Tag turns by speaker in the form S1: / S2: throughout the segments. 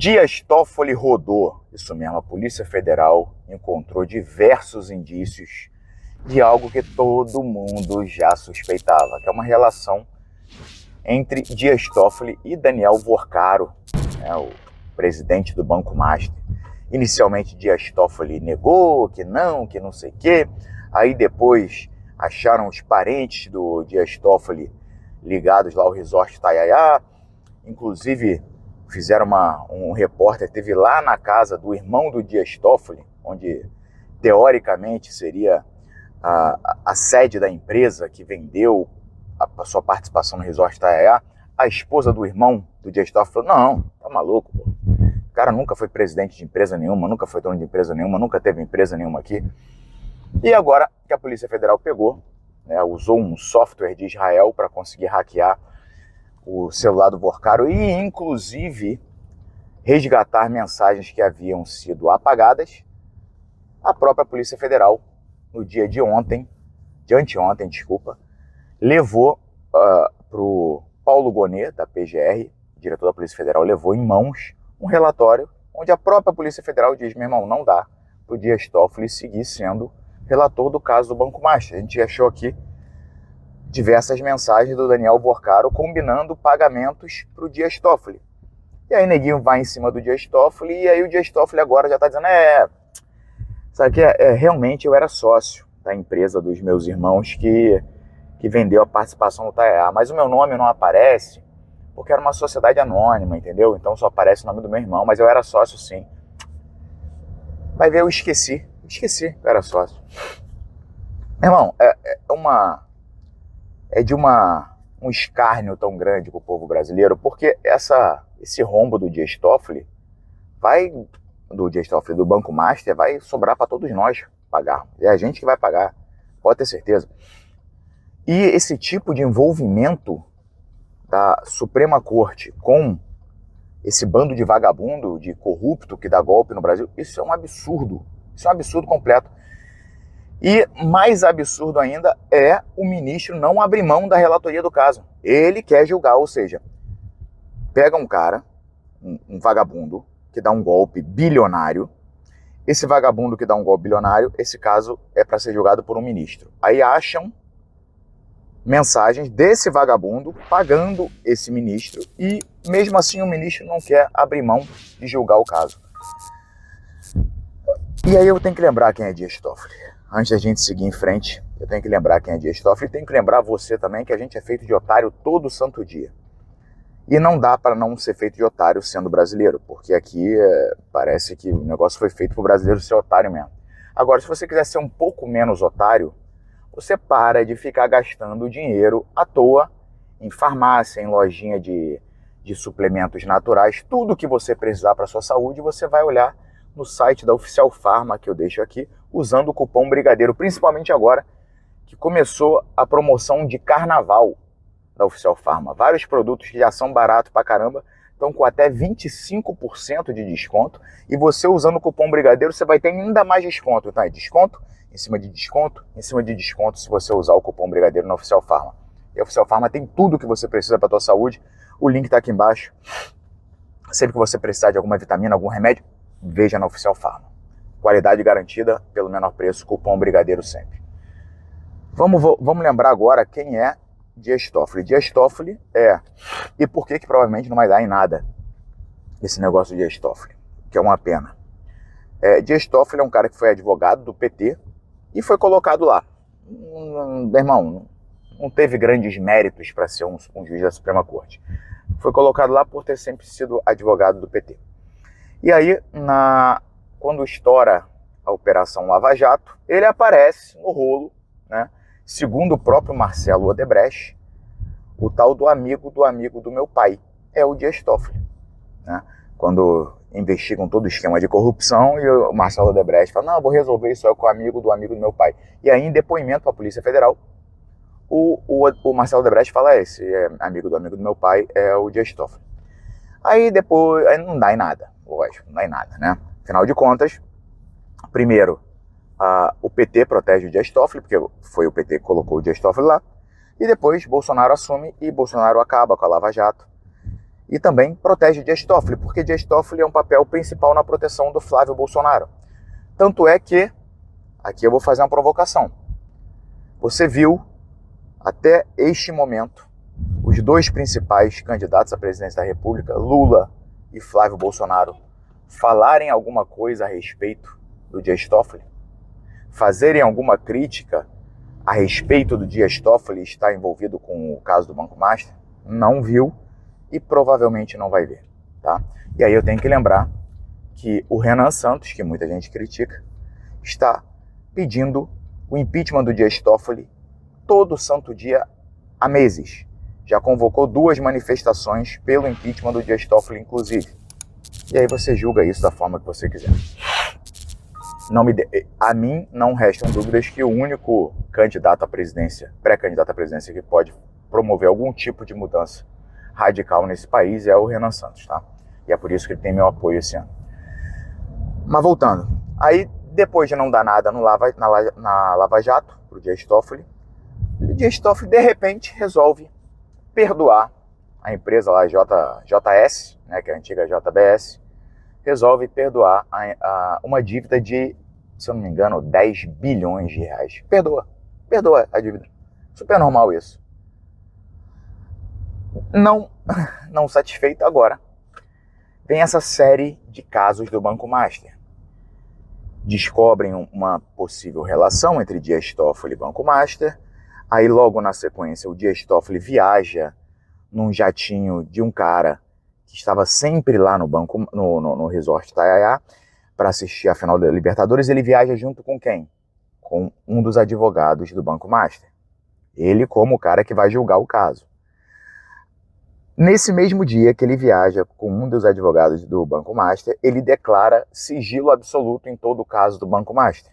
S1: Dias Toffoli rodou, isso mesmo, a Polícia Federal encontrou diversos indícios de algo que todo mundo já suspeitava, que é uma relação entre Dias Toffoli e Daniel Vorcaro, né, o presidente do Banco Master. Inicialmente Dias Toffoli negou que não sei o quê, aí depois acharam os parentes do Dias Toffoli ligados lá ao Resort Itaiaia, inclusive fizeram um repórter, teve lá na casa do irmão do Dias Toffoli, onde teoricamente seria a sede da empresa que vendeu a sua participação no Resort Itaiaia. A esposa do irmão do Dias Toffoli falou: não, tá maluco, pô. O cara nunca foi presidente de empresa nenhuma, nunca foi dono de empresa nenhuma, nunca teve empresa nenhuma aqui. E agora que a Polícia Federal pegou, né, usou um software de Israel para conseguir hackear o celular do Vorcaro e, inclusive, resgatar mensagens que haviam sido apagadas, a própria Polícia Federal, no dia de anteontem, levou para o Paulo Gonet, da PGR, diretor da Polícia Federal, levou em mãos um relatório onde a própria Polícia Federal diz: meu irmão, não dá para o Dias Toffoli seguir sendo relator do caso do Banco Master. A gente achou aqui diversas mensagens do Daniel Vorcaro combinando pagamentos para o Dias Toffoli. E aí neguinho vai em cima do Dias Toffoli, e aí o Dias Toffoli agora já está dizendo: sabe que realmente eu era sócio da empresa dos meus irmãos que vendeu a participação no Itaiaia, mas o meu nome não aparece porque era uma sociedade anônima, entendeu? Então só aparece o nome do meu irmão, mas eu era sócio sim. Vai ver, eu esqueci que eu era sócio. Meu irmão, é de um escárnio tão grande para o povo brasileiro, porque esse rombo do Dias Toffoli do Banco Master, vai sobrar para todos nós pagar. É a gente que vai pagar, pode ter certeza. E esse tipo de envolvimento da Suprema Corte com esse bando de vagabundo, de corrupto que dá golpe no Brasil, isso é um absurdo. Isso é um absurdo completo. E mais absurdo ainda é o ministro não abrir mão da relatoria do caso. Ele quer julgar, ou seja, pega um cara, um vagabundo, que dá um golpe bilionário. Esse vagabundo que dá um golpe bilionário, esse caso é para ser julgado por um ministro. Aí acham mensagens desse vagabundo pagando esse ministro e mesmo assim o ministro não quer abrir mão de julgar o caso. E aí eu tenho que lembrar quem é Dias Toffoli. Antes da gente seguir em frente, eu tenho que lembrar quem é Dias Toffoli e tenho que lembrar você também que a gente é feito de otário todo santo dia. E não dá para não ser feito de otário sendo brasileiro, porque aqui parece que o negócio foi feito para o brasileiro ser otário mesmo. Agora, se você quiser ser um pouco menos otário, você para de ficar gastando dinheiro à toa em farmácia, em lojinha de suplementos naturais. Tudo que você precisar para a sua saúde, você vai olhar no site da Oficial Pharma, que eu deixo aqui, usando o cupom Brigadeiro, principalmente agora que começou a promoção de carnaval da Oficial Pharma. Vários produtos que já são baratos pra caramba estão com até 25% de desconto, e você usando o cupom Brigadeiro você vai ter ainda mais desconto, tá? Desconto em cima de desconto, em cima de desconto se você usar o cupom Brigadeiro na Oficial Pharma. E a Oficial Pharma tem tudo que você precisa para a tua saúde, o link tá aqui embaixo. Sempre que você precisar de alguma vitamina, algum remédio, veja na Oficial Pharma. Qualidade garantida pelo menor preço, cupom Brigadeiro sempre. Vamos lembrar agora quem é Dias Toffoli. Dias Toffoli e por que provavelmente não vai dar em nada esse negócio de Dias Toffoli, que é uma pena. Dias Toffoli é um cara que foi advogado do PT e foi colocado lá. Meu irmão, não teve grandes méritos para ser um juiz da Suprema Corte. Foi colocado lá por ter sempre sido advogado do PT. E aí, quando estoura a Operação Lava Jato, ele aparece no rolo, né? Segundo o próprio Marcelo Odebrecht, o tal do amigo do meu pai é o Dias Toffoli, né? Quando investigam todo o esquema de corrupção e o Marcelo Odebrecht fala: não, vou resolver isso com o amigo do meu pai. E aí, em depoimento para a Polícia Federal, o Marcelo Odebrecht fala: esse amigo do meu pai é o Dias Toffoli. Aí depois não dá em nada, lógico, não dá em nada, né? Afinal de contas, primeiro, o PT protege o Dias Toffoli, porque foi o PT que colocou o Dias Toffoli lá, e depois Bolsonaro assume e Bolsonaro acaba com a Lava Jato. E também protege Dias Toffoli, porque Dias Toffoli é um papel principal na proteção do Flávio Bolsonaro. Tanto é que, aqui eu vou fazer uma provocação. Você viu, até este momento, os dois principais candidatos à presidência da República, Lula e Flávio Bolsonaro, falarem alguma coisa a respeito do Dias Toffoli? Fazerem alguma crítica a respeito do Dias Toffoli estar envolvido com o caso do Banco Master? Não viu e provavelmente não vai ver, tá? E aí eu tenho que lembrar que o Renan Santos, que muita gente critica, está pedindo o impeachment do Dias Toffoli todo santo dia há meses. Já convocou 2 manifestações pelo impeachment do Dias Toffoli, inclusive. E aí você julga isso da forma que você quiser. A mim não restam dúvidas que o único candidato à presidência, pré-candidato à presidência, que pode promover algum tipo de mudança radical nesse país é o Renan Santos, tá? E é por isso que ele tem meu apoio esse ano. Mas voltando, aí depois de não dar nada na Lava Jato, pro Dias Toffoli, o Dias Toffoli de repente resolve perdoar a empresa lá, JS, né, que é a antiga JBS, resolve perdoar uma dívida de, se eu não me engano, 10 bilhões de reais. Perdoa a dívida. Super normal isso. Não satisfeito agora, vem essa série de casos do Banco Master. Descobrem uma possível relação entre Dias Toffoli e Banco Master. Aí logo na sequência o Dias Toffoli viaja num jatinho de um cara que estava sempre lá no Resort Itaiaia para assistir a final da Libertadores. Ele viaja junto com quem? Com um dos advogados do Banco Master. Ele como o cara que vai julgar o caso. Nesse mesmo dia que ele viaja com um dos advogados do Banco Master, ele declara sigilo absoluto em todo o caso do Banco Master.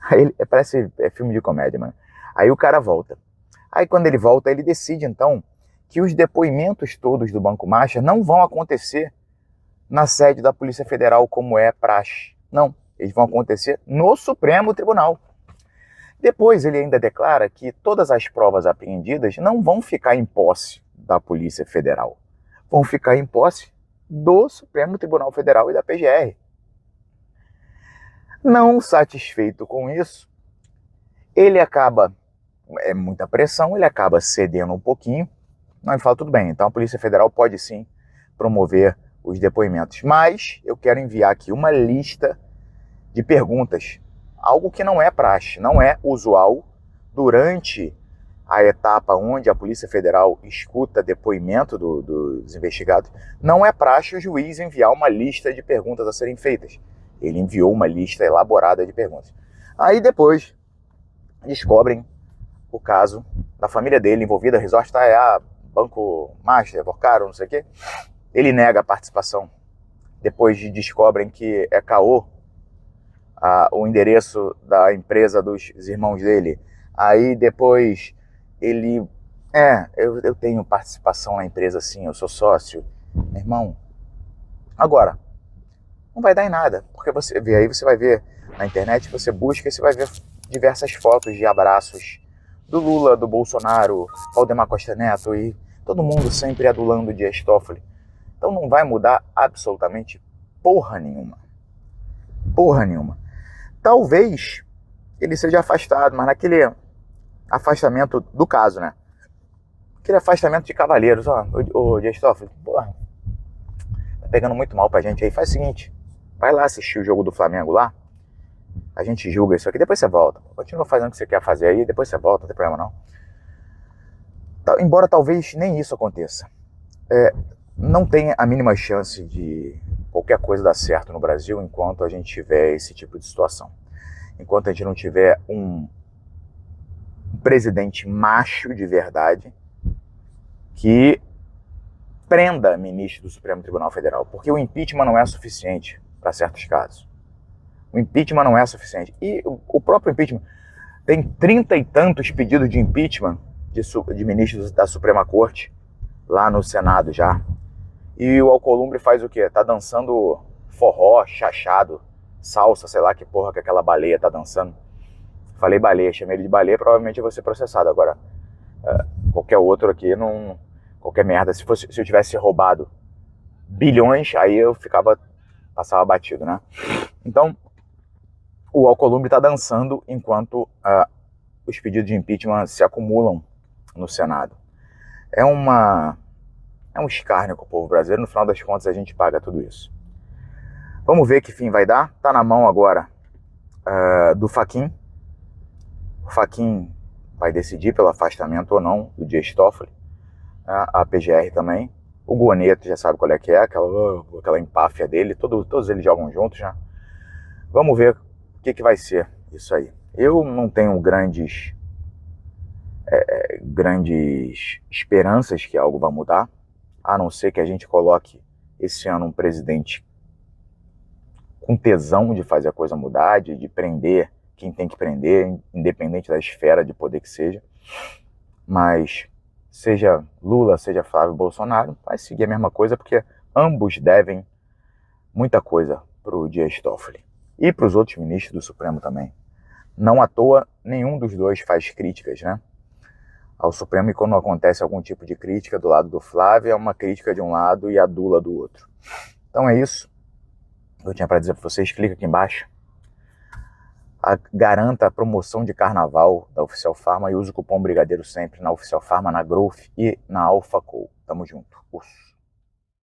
S1: Aí parece filme de comédia, mano. Aí o cara volta. Aí quando ele volta, ele decide então que os depoimentos todos do Banco Master não vão acontecer na sede da Polícia Federal como é praxe. Não, eles vão acontecer no Supremo Tribunal. Depois ele ainda declara que todas as provas apreendidas não vão ficar em posse da Polícia Federal. Vão ficar em posse do Supremo Tribunal Federal e da PGR. Não satisfeito com isso, ele acaba, muita pressão, ele acaba cedendo um pouquinho. Não, ele fala, tudo bem, então a Polícia Federal pode sim promover os depoimentos. Mas eu quero enviar aqui uma lista de perguntas. Algo que não é praxe, não é usual durante a etapa onde a Polícia Federal escuta depoimento dos investigados. Não é praxe o juiz enviar uma lista de perguntas a serem feitas. Ele enviou uma lista elaborada de perguntas. Aí depois descobrem o caso da família dele envolvida, Resort Itaiaia, Banco Master, Vocaro, não sei o quê. Ele nega a participação. Depois descobrem que é caô o endereço da empresa dos irmãos dele. Aí depois ele... eu tenho participação na empresa sim, eu sou sócio. Meu irmão, agora, não vai dar em nada, porque você vê aí, você vai ver na internet, você busca e você vai ver diversas fotos de abraços do Lula, do Bolsonaro, Valdemar Costa Neto e todo mundo sempre adulando Dias Toffoli. Então não vai mudar absolutamente porra nenhuma. Porra nenhuma. Talvez ele seja afastado, mas naquele afastamento do caso, né? Aquele afastamento de cavaleiros, o Dias Toffoli, porra, tá pegando muito mal pra gente aí. Faz o seguinte, vai lá assistir o jogo do Flamengo lá, a gente julga isso aqui, depois você volta. Continua fazendo o que você quer fazer aí, depois você volta, não tem problema não. Embora talvez nem isso aconteça. Não tem a mínima chance de qualquer coisa dar certo no Brasil enquanto a gente tiver esse tipo de situação. Enquanto a gente não tiver um presidente macho de verdade que prenda ministro do Supremo Tribunal Federal. Porque o impeachment não é suficiente para certos casos. O impeachment não é suficiente. E o próprio impeachment tem 30 e tantos pedidos de impeachment de ministros da Suprema Corte lá no Senado já. E o Alcolumbre faz o quê? Tá dançando forró, chachado, salsa, sei lá que porra que aquela baleia tá dançando. Falei baleia, chamei ele de baleia, provavelmente eu vou ser processado. Agora, qualquer outro aqui não qualquer merda. Se eu tivesse roubado bilhões, aí eu passava batido, né? Então, o Alcolumbre está dançando enquanto os pedidos de impeachment se acumulam no Senado. É um escárnio com o povo brasileiro. No final das contas, a gente paga tudo isso. Vamos ver que fim vai dar. Tá na mão agora do Fachin. O Fachin vai decidir pelo afastamento ou não do Dias Toffoli. A PGR também. O Goneto já sabe qual é que é, aquela empáfia dele. Todos eles jogam juntos, né? Vamos ver o que vai ser isso aí. Eu não tenho grandes esperanças que algo vai mudar, a não ser que a gente coloque esse ano um presidente com tesão de fazer a coisa mudar, de prender quem tem que prender, independente da esfera de poder que seja. Mas seja Lula, seja Flávio Bolsonaro, vai seguir a mesma coisa, porque ambos devem muita coisa para o Dias Toffoli e para os outros ministros do Supremo também. Não à toa, nenhum dos dois faz críticas, né, ao Supremo, e quando acontece algum tipo de crítica do lado do Flávio, é uma crítica de um lado e a dula do outro. Então é isso que eu tinha para dizer para vocês. Clica aqui embaixo. Garanta a promoção de carnaval da Oficial Pharma e use o cupom Brigadeiro sempre na Oficial Pharma, na Growth e na AlphaCo. Tamo junto.